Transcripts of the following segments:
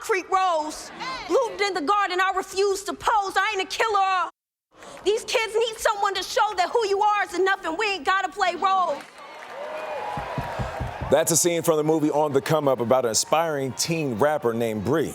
concrete rose. Bloomed in the garden, I refuse to pose. I ain't a killer. These kids need someone to show that who you are is enough and we ain't gotta play roles. That's a scene from the movie On the Come Up about an aspiring teen rapper named Bree.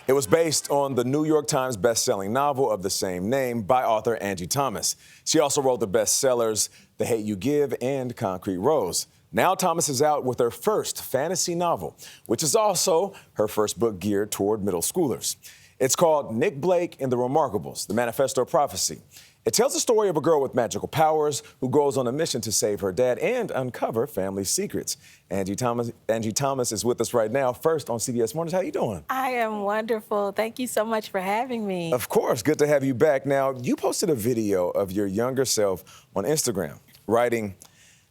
It was based on the New York Times best-selling novel of the same name by author Angie Thomas. She also wrote the bestsellers The Hate You Give and Concrete Rose. Now Thomas is out with her first fantasy novel, which is also her first book geared toward middle schoolers. It's called Nic Blake and the Remarkables, the Manifestor Prophecy. It tells the story of a girl with magical powers who goes on a mission to save her dad and uncover family secrets. Angie Thomas is with us right now, first on CBS Mornings. How you doing? I am wonderful. Thank you so much for having me. Of course, good to have you back. Now, you posted a video of your younger self on Instagram, writing,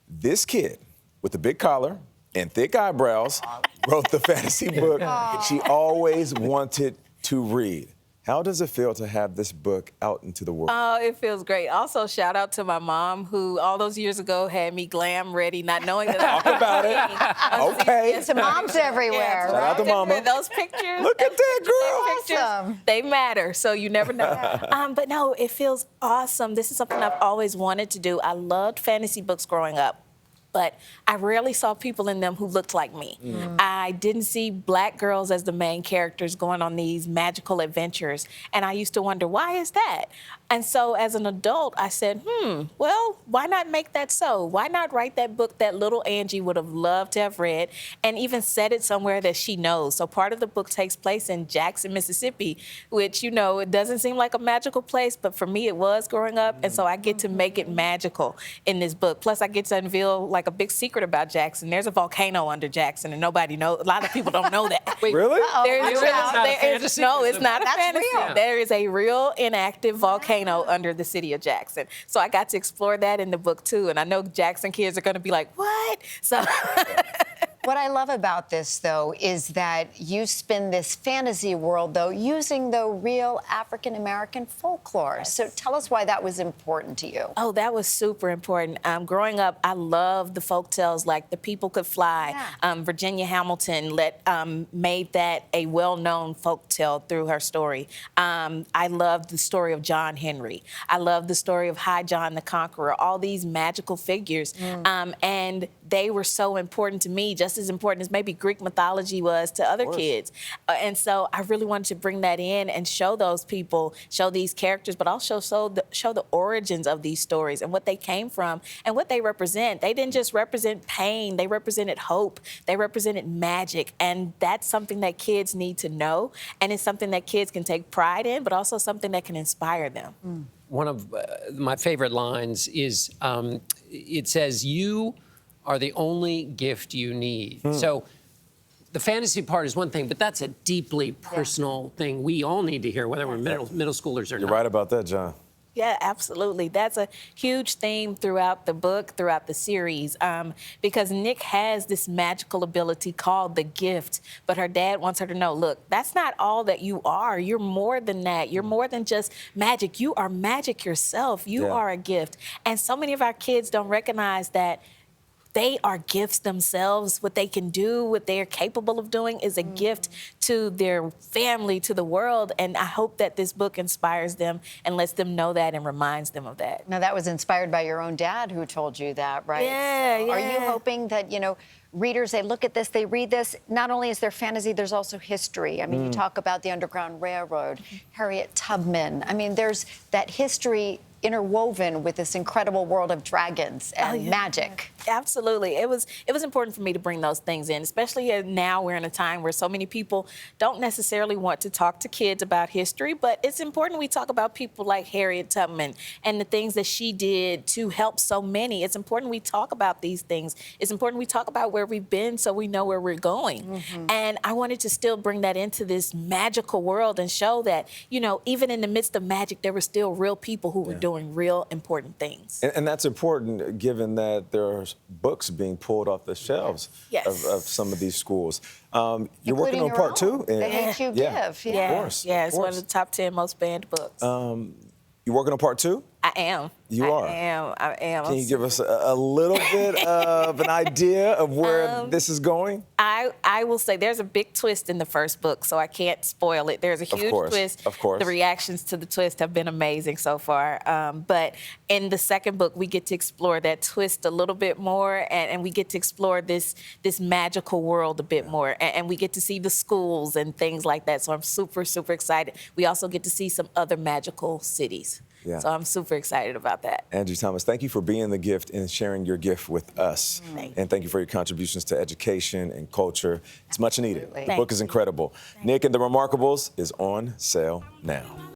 "This kid with a big collar and thick eyebrows wrote the fantasy book she always wanted to read." How does it feel to have this book out into the world? Oh, it feels great. Also, shout out to my mom, who all those years ago had me glam ready, not knowing that. Talk about it. Okay. It's moms everywhere. Shout out to mama. Those pictures. Look at that girl. Pictures, Awesome. they matter, so you never know. But no, it feels awesome. This is something I've always wanted to do. I loved fantasy books growing up, but I rarely saw people in them who looked like me. I didn't see Black girls as the main characters going on these magical adventures, and I used to wonder, why is that? And so as an adult, I said, well, why not make that so? Why not write that book that little Angie would have loved to have read and even set it somewhere that she knows? So part of the book takes place in Jackson, Mississippi, which, you know, it doesn't seem like a magical place, but for me it was growing up, and so I get to make it magical in this book. Plus I get to unveil like a big secret about Jackson. There's a volcano under Jackson, and nobody knows. A lot of people don't know that. Really? No, it's not a fantasy. Real. There is a real inactive volcano under the city of Jackson. So I got to explore that in the book too. And I know Jackson kids are going to be like, what? So. What I love about this, though, is that you spin this fantasy world, though, using the real African-American folklore. Yes. So tell us why that was important to you. Oh, that was super important. Growing up, I loved the folk tales like The People Could Fly. Yeah. Virginia Hamilton made that a well-known folk tale through her story. I loved the story of John Henry. I loved the story of High John the Conqueror, all these magical figures. And they were so important to me, just as important as maybe Greek mythology was to other kids. And so I really wanted to bring that in and show those people, show these characters, but also show the origins of these stories and what they came from and what they represent. They didn't just represent pain, they represented hope, they represented magic, and that's something that kids need to know, and it's something that kids can take pride in, but also something that can inspire them. One of my favorite lines is, it says, "You are the only gift you need." So the fantasy part is one thing, but that's a deeply personal thing we all need to hear, whether we're middle schoolers or not. You're right about that, John. Yeah, absolutely. That's a huge theme throughout the book, throughout the series, because Nic has this magical ability called the gift, but her dad wants her to know, look, that's not all that you are. You're more than that. You're more than just magic. You are magic yourself. You are a gift. And so many of our kids don't recognize that they are gifts themselves. What they can do, what they are capable of doing is a gift to their family, to the world. And I hope that this book inspires them and lets them know that and reminds them of that. Now, that was inspired by your own dad who told you that, right? Yeah, Are you hoping that, you know, readers, they look at this, they read this, not only is there fantasy, there's also history. I mean, you talk about the Underground Railroad, Harriet Tubman. I mean, there's that history interwoven with this incredible world of dragons and magic. Absolutely. It was important for me to bring those things in, especially now we're in a time where so many people don't necessarily want to talk to kids about history, but it's important we talk about people like Harriet Tubman and the things that she did to help so many. It's important we talk about these things. It's important we talk about where we've been so we know where we're going. And I wanted to still bring that into this magical world and show that, you know, even in the midst of magic, there were still real people who were doing real important things. And that's important given that there are books being pulled off the shelves of some of these schools. You're working on part 2. The Hate You Give. Of course. Yeah, it's one of the top 10 most banned books. You're working on part 2? I am. You are? I am. Can you give us a little bit of an idea of where this is going? I will say there's a big twist in the first book, so I can't spoil it. There's a huge twist. Of course. The reactions to the twist have been amazing so far. But in the second book, we get to explore that twist a little bit more, and we get to explore this magical world a bit more, and we get to see the schools and things like that. So I'm super, super excited. We also get to see some other magical cities. Yeah. So I'm super excited about that. Angie Thomas, thank you for being the gift and sharing your gift with us. And thank you for your contributions to education and culture. It's much needed. The book is incredible. Nic and the Remarkables is on sale now.